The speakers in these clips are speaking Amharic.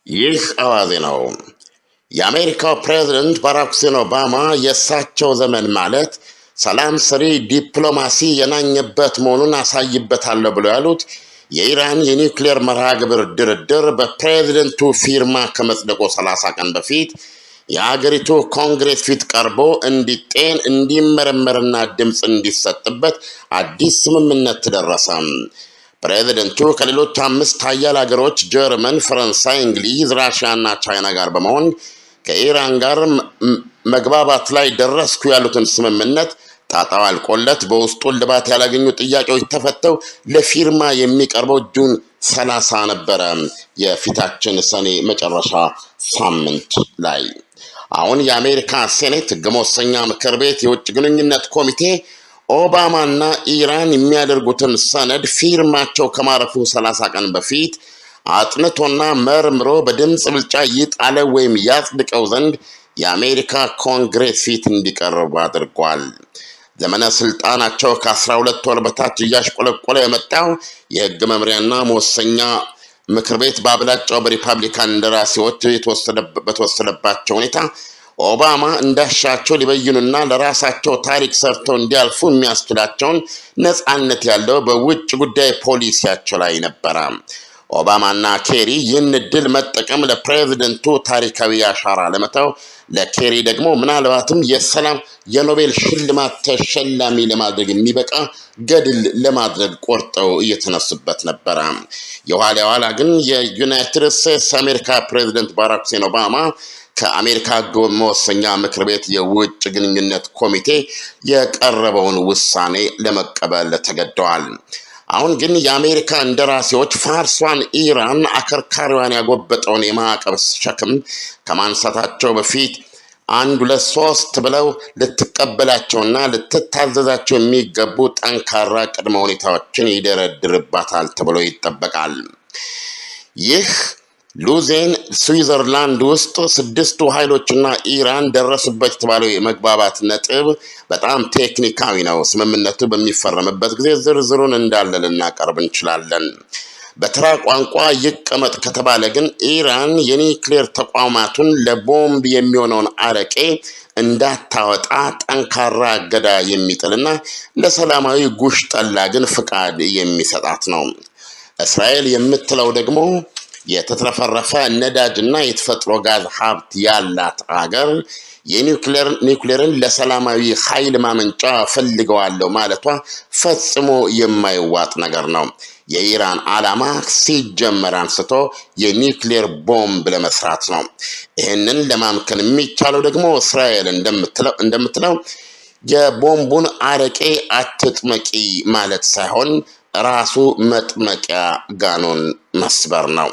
ይህ አዋዜ ነው። የአሜሪካው ፕሬዝደንት ባራክ ሁሴን ኦባማ የእሳቸው ዘመን ማለት ሰላም ሰሪ ዲፕሎማሲ የናኘበት መሆኑን አሳይበታለሁ ብለው ያሉት የኢራን የኒውክሌር መርሃ ግብር ድርድር በፕሬዝደንቱ ፊርማ ከመጽደቁ 30 ቀን በፊት የአገሪቱ ኮንግሬስ ፊት ቀርቦ እንዲጤን እንዲመረመርና ድምፅ እንዲሰጥበት አዲስ ስምምነት ተደረሰ። ፕሬዝደንቱ ከሌሎች 5 ሀያል ሀገሮች ጀርመን፣ ፈረንሳይ፣ እንግሊዝ፣ ራሽያ እና ቻይና ጋር በመሆን ከኢራን ጋር መግባባት ላይ ደረስኩ ያሉትን ስምምነት ጣጣው አልቆለት በውስጡ ልባት ያላገኙ ጥያቄዎች ተፈተው ለፊርማ የሚቀርበው ጁን 30 ነበረ፣ የፊታችን ሰኔ መጨረሻ ሳምንት ላይ። አሁን የአሜሪካ ሴኔት ሕግ መወሰኛ ምክር ቤት የውጭ ግንኙነት ኮሚቴ ኦባማና ኢራን የሚያደርጉትን ሰነድ ፊርማቸው ከማረፉ 30 ቀን በፊት አጥንቶና መርምሮ በድምፅ ብልጫ ይጣለ ወይም ያጽድቀው ዘንድ የአሜሪካ ኮንግሬስ ፊት እንዲቀርቡ አድርጓል። ዘመነ ስልጣናቸው ከ12 ወር በታች እያሽቆለቆለ የመጣው የህግ መምሪያና መወሰኛ ምክር ቤት በአብላጫው በሪፐብሊካን እንደራሴዎች በተወሰደባቸው ሁኔታ ኦባማ እንዳሻቸው ሊበይኑና ለራሳቸው ታሪክ ሰርተው እንዲያልፉ የሚያስችላቸውን ነፃነት ያለው በውጭ ጉዳይ ፖሊሲያቸው ላይ ነበረ። ኦባማና ኬሪ ይህን እድል መጠቀም ለፕሬዝደንቱ ታሪካዊ አሻራ ለመተው፣ ለኬሪ ደግሞ ምናልባትም የሰላም የኖቤል ሽልማት ተሸላሚ ለማድረግ የሚበቃ ገድል ለማድረግ ቆርጠው እየተነሱበት ነበረ። የኋላ ግን የዩናይትድ ስቴትስ አሜሪካ ፕሬዝደንት ባራክ ሁሴን ኦባማ ከአሜሪካ ሕግ መወሰኛ ምክር ቤት የውጭ ግንኙነት ኮሚቴ የቀረበውን ውሳኔ ለመቀበል ተገደዋል። አሁን ግን የአሜሪካ እንደራሴዎች ፋርሷን ኢራን አከርካሪዋን ያጎበጠውን የማዕቀብ ሸክም ከማንሳታቸው በፊት 1 2 3 ብለው ልትቀበላቸውና ልትታዘዛቸው የሚገቡ ጠንካራ ቅድመ ሁኔታዎችን ይደረድርባታል ተብሎ ይጠበቃል። ይህ ሉዜን ስዊዘርላንድ ውስጥ 6ቱ ኃይሎችና ኢራን ደረሱበት የተባለው የመግባባት ነጥብ በጣም ቴክኒካዊ ነው። ስምምነቱ በሚፈረምበት ጊዜ ዝርዝሩን እንዳለ ልናቀርብ እንችላለን። በተራ ቋንቋ ይቀመጥ ከተባለ ግን ኢራን የኒውክሌር ተቋማቱን ለቦምብ የሚሆነውን አረቄ እንዳታወጣ ጠንካራ እገዳ የሚጥልና ለሰላማዊ ጉሽ ጠላ ግን ፍቃድ የሚሰጣት ነው። እስራኤል የምትለው ደግሞ የተትረፈረፈ ነዳጅና የተፈጥሮ ጋዝ ሀብት ያላት አገር የኒውክሌርን ለሰላማዊ ኃይል ማመንጫ ፈልገዋለሁ ማለቷ ፈጽሞ የማይዋጥ ነገር ነው። የኢራን ዓላማ ሲጀመር አንስቶ የኒውክሌር ቦምብ ለመስራት ነው። ይህንን ለማምከን የሚቻለው ደግሞ እስራኤል እንደምትለው የቦምቡን አረቄ አትጥመቂ ማለት ሳይሆን ራሱ መጥመቂያ ጋኑን መስበር ነው።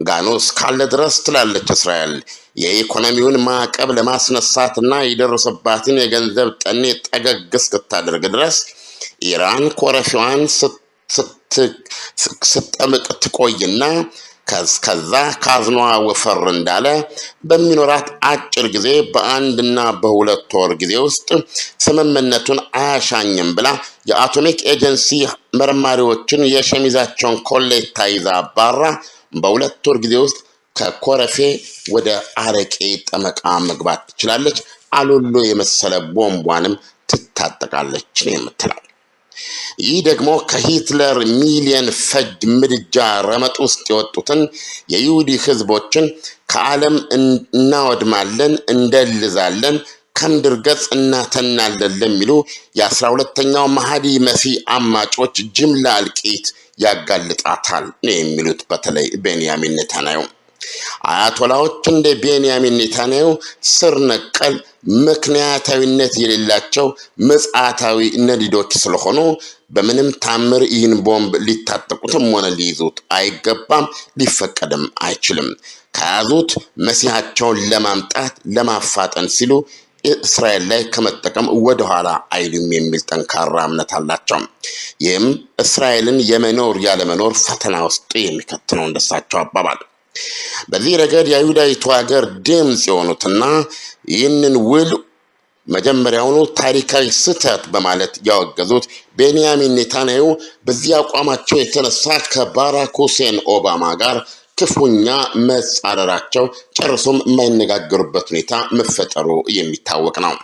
ጋኑ እስካለ ድረስ ትላለች እስራኤል የኢኮኖሚውን ማዕቀብ ለማስነሳትና የደረሰባትን የገንዘብ ጠኔ ጠገግ እስክታደርግ ድረስ ኢራን ኮረፊዋን ስትጠምቅ ትቆይና ከዛ ካዝኗ ወፈር እንዳለ በሚኖራት አጭር ጊዜ በ1 እና በ2 ወር ጊዜ ውስጥ ስምምነቱን አያሻኝም ብላ የአቶሚክ ኤጀንሲ መርማሪዎችን የሸሚዛቸውን ኮሌታ ይዛ አባራ በ2 ወር ጊዜ ውስጥ ከኮረፌ ወደ አረቄ ጠመቃ መግባት ትችላለች። አሎሎ የመሰለ ቦምቧንም ትታጠቃለች ነው የምትለው። ይህ ደግሞ ከሂትለር ሚሊየን ፈጅ ምድጃ ረመጥ ውስጥ የወጡትን የይሁዲ ህዝቦችን ከዓለም እናወድማለን፣ እንደልዛለን፣ ከምድር ገጽ እናተናለን ለሚሉ የ12ኛው መሃዲ መሲህ አማጮች ጅምላ እልቂት ያጋልጣታል ነው የሚሉት በተለይ ቤንያሚን ኔታንያሁ። አያቶላዎች እንደ ቤንያሚን ኔታንያሁ ስር ነቀል ምክንያታዊነት የሌላቸው ምጽአታዊ ነዲዶች ስለሆኑ በምንም ታምር ይህን ቦምብ ሊታጠቁትም ሆነ ሊይዙት አይገባም፣ ሊፈቀድም አይችልም። ከያዙት መሲሐቸውን ለማምጣት ለማፋጠን ሲሉ እስራኤል ላይ ከመጠቀም ወደኋላ አይሉም የሚል ጠንካራ እምነት አላቸው። ይህም እስራኤልን የመኖር ያለመኖር ፈተና ውስጥ የሚከት ነው እንደሳቸው አባባል። በዚህ ረገድ የይሁዳዊቱ ሀገር ድምፅ የሆኑትና ይህንን ውል መጀመሪያውኑ ታሪካዊ ስህተት በማለት ያወገዙት ቤንያሚን ኔታንያሁ በዚህ አቋማቸው የተነሳ ከባራክ ሁሴን ኦባማ ጋር ክፉኛ መጻረራቸው ጨርሶም የማይነጋገሩበት ሁኔታ መፈጠሩ የሚታወቅ ነው።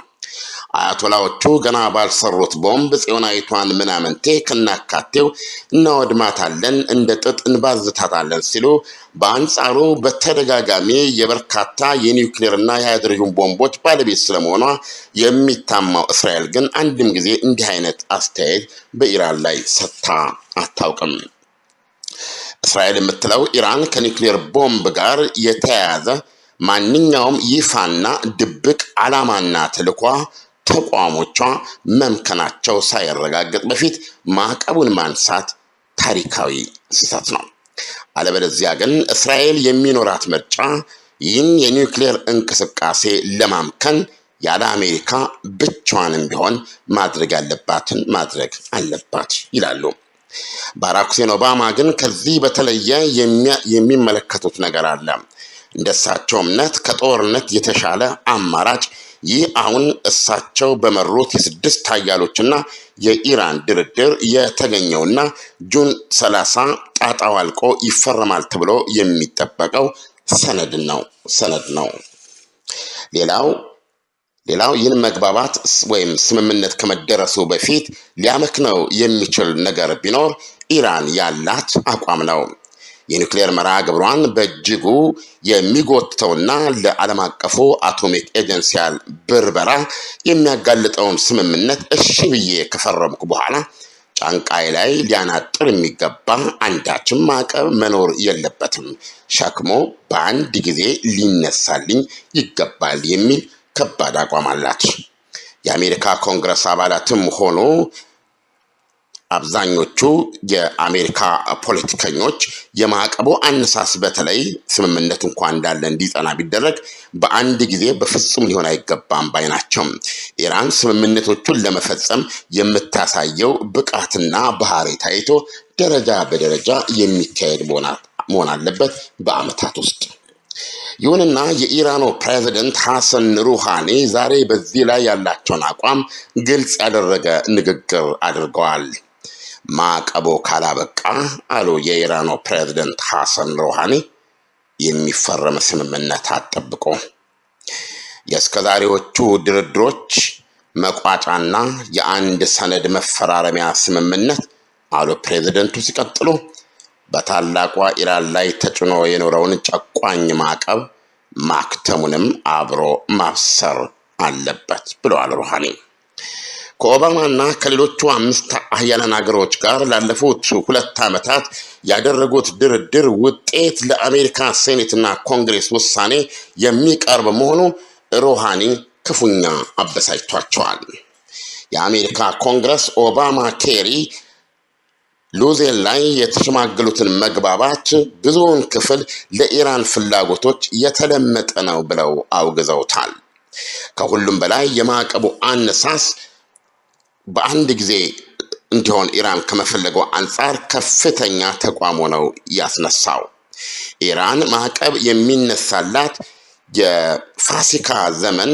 አያቶላዎቹ ገና ባልሰሩት ቦምብ ጽዮናዊቷን ምናምንቴ ከናካቴው እናወድማታለን፣ እንደ ጥጥ እንባዝታታለን ሲሉ፣ በአንጻሩ በተደጋጋሚ የበርካታ የኒውክሌርና የሃይድሮጅን ቦምቦች ባለቤት ስለመሆኗ የሚታማው እስራኤል ግን አንድም ጊዜ እንዲህ አይነት አስተያየት በኢራን ላይ ሰጥታ አታውቅም። እስራኤል የምትለው ኢራን ከኒውክሌር ቦምብ ጋር የተያያዘ ማንኛውም ይፋና ድብቅ ዓላማና ተልዕኮ ተቋሞቿ መምከናቸው ሳይረጋገጥ በፊት ማዕቀቡን ማንሳት ታሪካዊ ስህተት ነው። አለበለዚያ ግን እስራኤል የሚኖራት ምርጫ ይህን የኒውክሌር እንቅስቃሴ ለማምከን ያለ አሜሪካ ብቻዋንም ቢሆን ማድረግ ያለባትን ማድረግ አለባት ይላሉ። ባራክ ሁሴን ኦባማ ግን ከዚህ በተለየ የሚመለከቱት ነገር አለ። እንደሳቸው እምነት ከጦርነት የተሻለ አማራጭ ይህ አሁን እሳቸው በመሩት የ6 ኃያሎችና የኢራን ድርድር የተገኘውና ጁን 30 ጣጣው አልቆ ይፈረማል ተብሎ የሚጠበቀው ሰነድ ነው። ሌላው ይህን መግባባት ወይም ስምምነት ከመደረሱ በፊት ሊያመክነው የሚችል ነገር ቢኖር ኢራን ያላት አቋም ነው። የኒውክሌር መርሃ ግብሯን በእጅጉ የሚጎትተውና ለዓለም አቀፉ አቶሚክ ኤጀንሲ ብርበራ የሚያጋልጠውን ስምምነት እሺ ብዬ ከፈረምኩ በኋላ ጫንቃይ ላይ ሊያናጥር የሚገባ አንዳችም ማዕቀብ መኖር የለበትም፣ ሸክሞ በአንድ ጊዜ ሊነሳልኝ ይገባል የሚል ከባድ አቋም አላት። የአሜሪካ ኮንግረስ አባላትም ሆኑ አብዛኞቹ የአሜሪካ ፖለቲከኞች የማዕቀቡ አነሳስ በተለይ ስምምነት እንኳን እንዳለ እንዲጸና ቢደረግ በአንድ ጊዜ በፍጹም ሊሆን አይገባም ባይ ናቸው። ኢራን ስምምነቶቹን ለመፈጸም የምታሳየው ብቃትና ባህሪ ታይቶ ደረጃ በደረጃ የሚካሄድ መሆን አለበት በዓመታት ውስጥ። ይሁንና የኢራኑ ፕሬዝደንት ሐሰን ሩሃኒ ዛሬ በዚህ ላይ ያላቸውን አቋም ግልጽ ያደረገ ንግግር አድርገዋል። ማዕቀቡ ካላበቃ አሉ የኢራኑ ፕሬዝደንት ሐሰን ሩሃኒ፣ የሚፈረም ስምምነት አጠብቆ የእስከዛሬዎቹ ድርድሮች መቋጫና የአንድ ሰነድ መፈራረሚያ ስምምነት አሉ ፕሬዝደንቱ ሲቀጥሉ በታላቋ ኢራን ላይ ተጭኖ የኖረውን ጨቋኝ ማዕቀብ ማክተሙንም አብሮ ማብሰር አለበት ብለዋል ሩሃኒ። ከኦባማና ከሌሎቹ 5 ሀያላን ሀገሮች ጋር ላለፉት 2 ዓመታት ያደረጉት ድርድር ውጤት ለአሜሪካ ሴኔትና ኮንግሬስ ውሳኔ የሚቀርብ መሆኑ ሩሃኒ ክፉኛ አበሳጭቷቸዋል። የአሜሪካ ኮንግረስ ኦባማ ኬሪ ሉዜን ላይ የተሸማገሉትን መግባባት ብዙውን ክፍል ለኢራን ፍላጎቶች የተለመጠ ነው ብለው አውግዘውታል። ከሁሉም በላይ የማዕቀቡ አነሳስ በአንድ ጊዜ እንዲሆን ኢራን ከመፈለገው አንጻር ከፍተኛ ተቋሞ ነው ያስነሳው። ኢራን ማዕቀብ የሚነሳላት የፋሲካ ዘመን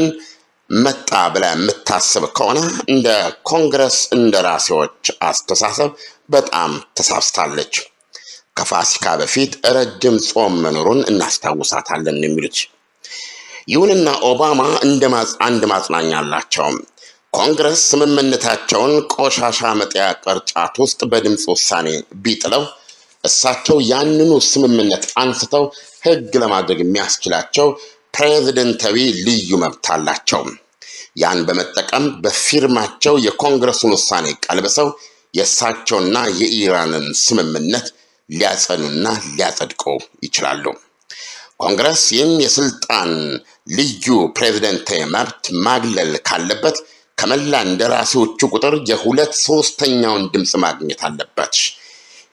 መጣ ብላ የምታስብ ከሆነ እንደ ኮንግረስ እንደራሴዎች አስተሳሰብ በጣም ተሳስታለች። ከፋሲካ በፊት ረጅም ጾም መኖሩን እናስታውሳታለን የሚሉት። ይሁንና ኦባማ አንድ ማጽናኛ አላቸው። ኮንግረስ ስምምነታቸውን ቆሻሻ መጣያ ቅርጫት ውስጥ በድምፅ ውሳኔ ቢጥለው እሳቸው ያንኑ ስምምነት አንስተው ሕግ ለማድረግ የሚያስችላቸው ፕሬዝደንታዊ ልዩ መብት አላቸው። ያን በመጠቀም በፊርማቸው የኮንግረሱን ውሳኔ ቀልብሰው የእሳቸውና የኢራንን ስምምነት ሊያጸኑና ሊያጸድቁ ይችላሉ። ኮንግረስ ይህን የስልጣን ልዩ ፕሬዝደንታዊ መብት ማግለል ካለበት ከመላ እንደራሴዎቹ ቁጥር የ2/3 ድምፅ ማግኘት አለበት።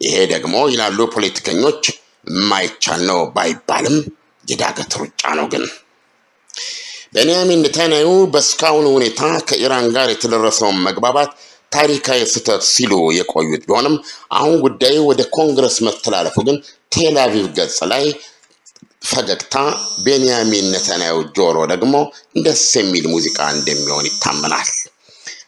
ይሄ ደግሞ ይላሉ ፖለቲከኞች የማይቻል ነው ባይባልም የዳገት ሩጫ ነው። ግን ቤንያሚን ኔታንያሁ በስካሁኑ ሁኔታ ከኢራን ጋር የተደረሰውን መግባባት ታሪካዊ ስህተት ሲሉ የቆዩት ቢሆንም አሁን ጉዳዩ ወደ ኮንግረስ መተላለፉ ግን ቴል አቪቭ ገጽ ላይ ፈገግታ፣ ቤንያሚን ኔታንያሁ ጆሮ ደግሞ ደስ የሚል ሙዚቃ እንደሚሆን ይታመናል።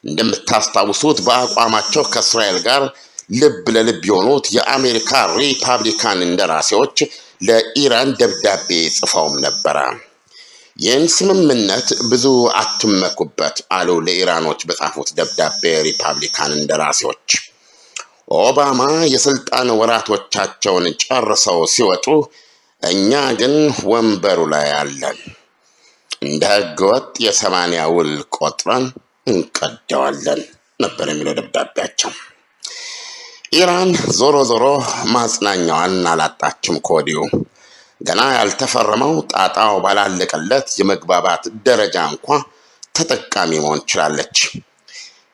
እንደምታስታውሱት በአቋማቸው ከእስራኤል ጋር ልብ ለልብ የሆኑት የአሜሪካ ሪፐብሊካን እንደራሴዎች ለኢራን ደብዳቤ ጽፈውም ነበረ። ይህን ስምምነት ብዙ አትመኩበት አሉ ለኢራኖች በጻፉት ደብዳቤ ሪፐብሊካን እንደራሴዎች። ኦባማ የስልጣን ወራቶቻቸውን ጨርሰው ሲወጡ እኛ ግን ወንበሩ ላይ አለን፣ እንደ ህገወጥ የ80 ውል ቆጥረን እንቀደዋለን ነበር የሚለው ደብዳቤያቸው። ኢራን ዞሮ ዞሮ ማጽናኛዋን አላጣችም። ከወዲሁ ገና ያልተፈረመው ጣጣው ባላለቀለት የመግባባት ደረጃ እንኳ ተጠቃሚ መሆን ችላለች።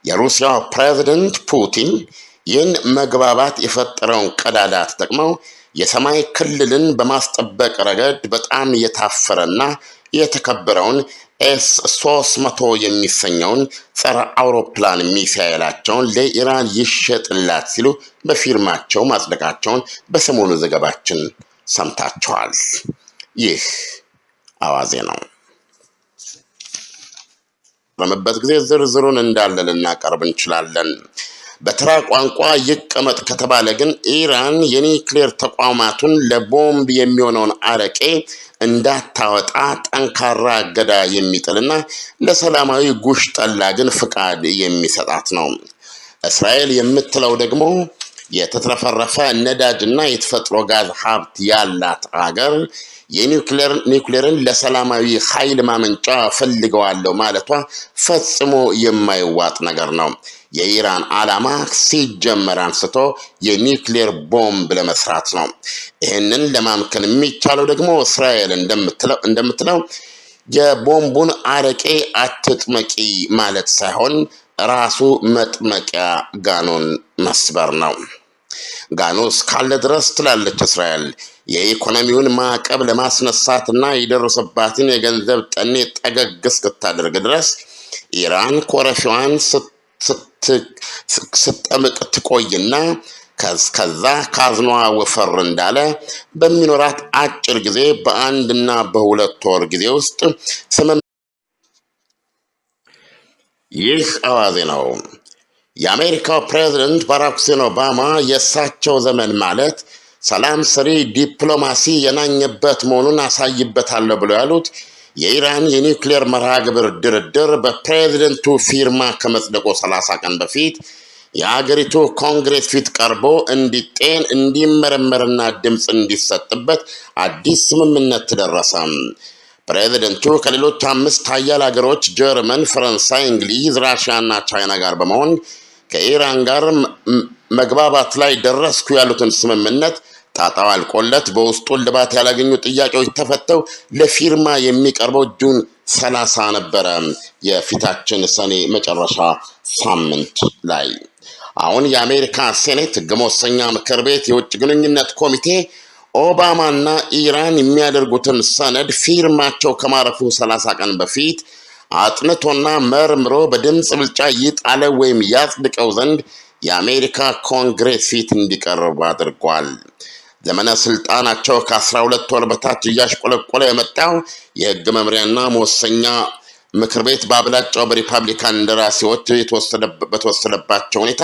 የሩሲያው ፕሬዝደንት ፑቲን ይህን መግባባት የፈጠረውን ቀዳዳ ተጠቅመው የሰማይ ክልልን በማስጠበቅ ረገድ በጣም የታፈረና የተከበረውን ኤስ-300 የሚሰኘውን ጸረ አውሮፕላን ሚሳኤላቸውን ለኢራን ይሸጥላት ሲሉ በፊርማቸው ማጽደቃቸውን በሰሞኑ ዘገባችን ሰምታችኋል። ይህ አዋዜ ነው። በመበት ጊዜ ዝርዝሩን እንዳለ ልናቀርብ እንችላለን። በተራ ቋንቋ ይቀመጥ ከተባለ ግን ኢራን የኒውክሌር ተቋማቱን ለቦምብ የሚሆነውን አረቄ እንዳታወጣ ጠንካራ እገዳ የሚጥልና ለሰላማዊ ጉሽ ጠላ ግን ፍቃድ የሚሰጣት ነው። እስራኤል የምትለው ደግሞ የተትረፈረፈ ነዳጅና የተፈጥሮ ጋዝ ሀብት ያላት አገር የኒውክሌርን ለሰላማዊ ኃይል ማመንጫ ፈልገዋለሁ ማለቷ ፈጽሞ የማይዋጥ ነገር ነው። የኢራን ዓላማ ሲጀመር አንስቶ የኒውክሌር ቦምብ ለመስራት ነው። ይህንን ለማምከን የሚቻለው ደግሞ እስራኤል እንደምትለው የቦምቡን አረቄ አትጥመቂ ማለት ሳይሆን ራሱ መጥመቂያ ጋኑን መስበር ነው። ጋኑ እስካለ ድረስ ትላለች እስራኤል የኢኮኖሚውን ማዕቀብ ለማስነሳትና የደረሰባትን የገንዘብ ጠኔ ጠገግ እስክታደርግ ድረስ ኢራን ኮረፊዋን ስትጠምቅ ትቆይና ከዛ ካዝኗ ወፈር እንዳለ በሚኖራት አጭር ጊዜ በአንድና በሁለት ወር ጊዜ ውስጥ ይህ አዋዜ ነው። የአሜሪካው ፕሬዝደንት ባራክ ሁሴን ኦባማ የእሳቸው ዘመን ማለት ሰላም ሰሪ ዲፕሎማሲ የናኘበት መሆኑን አሳይበታለሁ ብለው ያሉት የኢራን የኒውክሌር መርሃ ግብር ድርድር በፕሬዝደንቱ ፊርማ ከመጽደቁ 30 ቀን በፊት የሀገሪቱ ኮንግሬስ ፊት ቀርቦ እንዲጤን እንዲመረመርና ድምፅ እንዲሰጥበት አዲስ ስምምነት ተደረሰ። ፕሬዝደንቱ ከሌሎች 5 ሀያል ሀገሮች ጀርመን፣ ፈረንሳይ፣ እንግሊዝ፣ ራሽያ እና ቻይና ጋር በመሆን ከኢራን ጋር መግባባት ላይ ደረስኩ ያሉትን ስምምነት ጣጣው አልቆለት በውስጡ ልባት ያላገኙ ጥያቄዎች ተፈተው ለፊርማ የሚቀርበው ጁን 30 ነበረ፣ የፊታችን ሰኔ መጨረሻ ሳምንት ላይ። አሁን የአሜሪካ ሴኔት ሕግ መወሰኛ ምክር ቤት የውጭ ግንኙነት ኮሚቴ ኦባማና ኢራን የሚያደርጉትን ሰነድ ፊርማቸው ከማረፉ 30 ቀን በፊት አጥንቶና መርምሮ በድምፅ ብልጫ ይጣለ ወይም ያጽድቀው ዘንድ የአሜሪካ ኮንግሬስ ፊት እንዲቀርብ አድርጓል። ዘመነ ስልጣናቸው ከ12 ወር በታች እያሽቆለቆለ የመጣው የህግ መምሪያና መወሰኛ ምክር ቤት በአብላጫው በሪፐብሊካን እንደራሴዎች በተወሰደባቸው ሁኔታ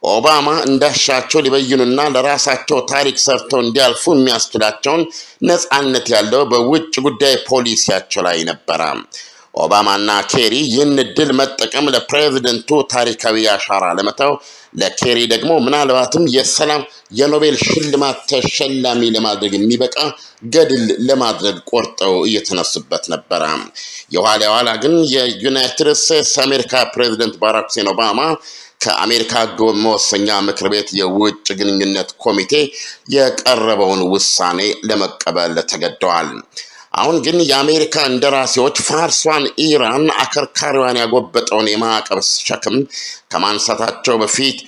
ኦባማ እንዳሻቸው ሊበይኑና ለራሳቸው ታሪክ ሰርተው እንዲያልፉ የሚያስችላቸውን ነፃነት ያለው በውጭ ጉዳይ ፖሊሲያቸው ላይ ነበረ። ኦባማና ኬሪ ይህን እድል መጠቀም ለፕሬዝደንቱ ታሪካዊ አሻራ ለመተው፣ ለኬሪ ደግሞ ምናልባትም የሰላም የኖቤል ሽልማት ተሸላሚ ለማድረግ የሚበቃ ገድል ለማድረግ ቆርጠው እየተነሱበት ነበረ። የኋላ ግን የዩናይትድ ስቴትስ አሜሪካ ፕሬዝደንት ባራክ ሁሴን ኦባማ ከአሜሪካ ሕግ መወሰኛ ምክር ቤት የውጭ ግንኙነት ኮሚቴ የቀረበውን ውሳኔ ለመቀበል ተገደዋል። አሁን ግን የአሜሪካ እንደራሴዎች ፋርሷን ኢራን አከርካሪዋን ያጎበጠውን የማዕቀብ ሸክም ከማንሳታቸው በፊት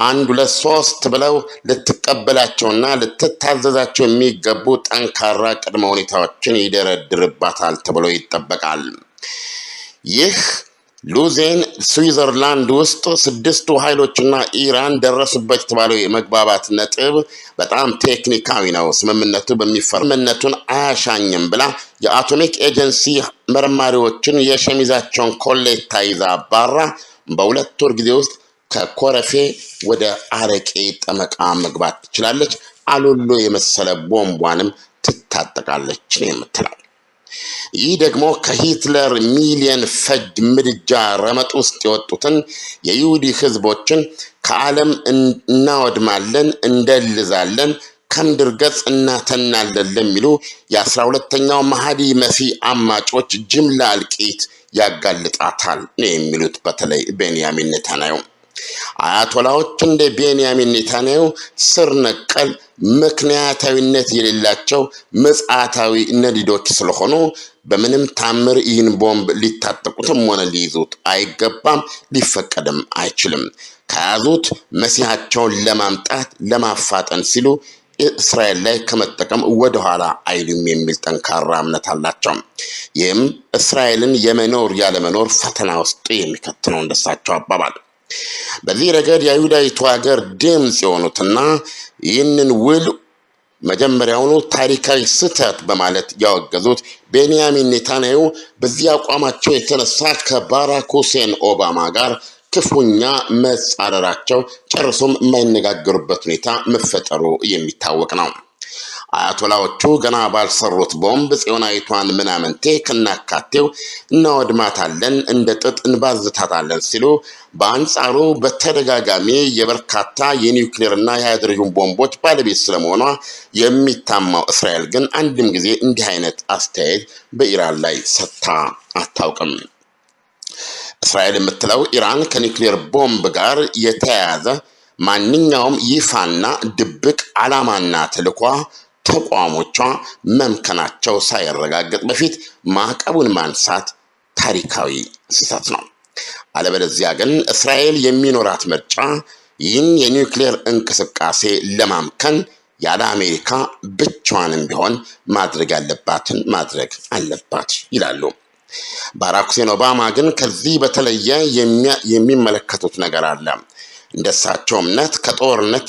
1 2 3 ብለው ልትቀበላቸውና ልትታዘዛቸው የሚገቡ ጠንካራ ቅድመ ሁኔታዎችን ይደረድርባታል ተብሎ ይጠበቃል። ይህ ሉዜን ስዊዘርላንድ ውስጥ 6 ኃይሎችና ኢራን ደረሱበት የተባለው የመግባባት ነጥብ በጣም ቴክኒካዊ ነው። ስምምነቱ በሚፈርምነቱን አያሻኝም ብላ የአቶሚክ ኤጀንሲ መርማሪዎችን የሸሚዛቸውን ኮሌታ ይዛ ባራ በ2 ወር ጊዜ ውስጥ ከኮረፌ ወደ አረቄ ጠመቃ መግባት ትችላለች፣ አሎሎ የመሰለ ቦምቧንም ትታጠቃለች ነው የምትለው። ይህ ደግሞ ከሂትለር ሚሊየን ፈጅ ምድጃ ረመጥ ውስጥ የወጡትን የይሁዲ ህዝቦችን ከዓለም እናወድማለን፣ እንደልዛለን፣ ከምድር ገጽ እናተናለን ለሚሉ የ12ኛው መሃዲ መሲህ አማጮች ጅምላ እልቂት ያጋልጣታል ነው የሚሉት በተለይ ቤንያሚን ኔታንያሁ። አያቶላዎች እንደ ቤንያሚን ኔታንያሁ ስር ነቀል ምክንያታዊነት የሌላቸው ምጽአታዊ ነዲዶች ስለሆኑ በምንም ታምር ይህን ቦምብ ሊታጠቁትም ሆነ ሊይዙት አይገባም፣ ሊፈቀድም አይችልም። ከያዙት መሲሐቸውን ለማምጣት ለማፋጠን ሲሉ እስራኤል ላይ ከመጠቀም ወደኋላ አይሉም የሚል ጠንካራ እምነት አላቸው። ይህም እስራኤልን የመኖር ያለመኖር ፈተና ውስጥ የሚከት ነው እንደሳቸው አባባል። በዚህ ረገድ የይሁዳዊቱ ሀገር ድምፅ የሆኑትና ይህንን ውል መጀመሪያውኑ ታሪካዊ ስህተት በማለት ያወገዙት ቤንያሚን ኔታንያሁ በዚህ አቋማቸው የተነሳ ከባራክ ሁሴን ኦባማ ጋር ክፉኛ መጻረራቸው ጨርሶም የማይነጋገሩበት ሁኔታ መፈጠሩ የሚታወቅ ነው። አያቶላዎቹ ገና ባልሰሩት ቦምብ ጽዮናዊቷን ምናምንቴ ከናካቴው እናወድማታለን፣ እንደ ጥጥ እንባዝታታለን ሲሉ፣ በአንጻሩ በተደጋጋሚ የበርካታ የኒውክሌርና የሃይድሮጅን ቦምቦች ባለቤት ስለመሆኗ የሚታማው እስራኤል ግን አንድም ጊዜ እንዲህ አይነት አስተያየት በኢራን ላይ ሰጥታ አታውቅም። እስራኤል የምትለው ኢራን ከኒውክሌር ቦምብ ጋር የተያያዘ ማንኛውም ይፋና ድብቅ ዓላማና ተልዕኳ ተቋሞቿ መምከናቸው ሳይረጋገጥ በፊት ማዕቀቡን ማንሳት ታሪካዊ ስህተት ነው። አለበለዚያ ግን እስራኤል የሚኖራት ምርጫ ይህን የኒውክሌር እንቅስቃሴ ለማምከን ያለ አሜሪካ ብቻዋንም ቢሆን ማድረግ ያለባትን ማድረግ አለባት ይላሉ። ባራክ ሁሴን ኦባማ ግን ከዚህ በተለየ የሚመለከቱት ነገር አለ። እንደሳቸው እምነት ከጦርነት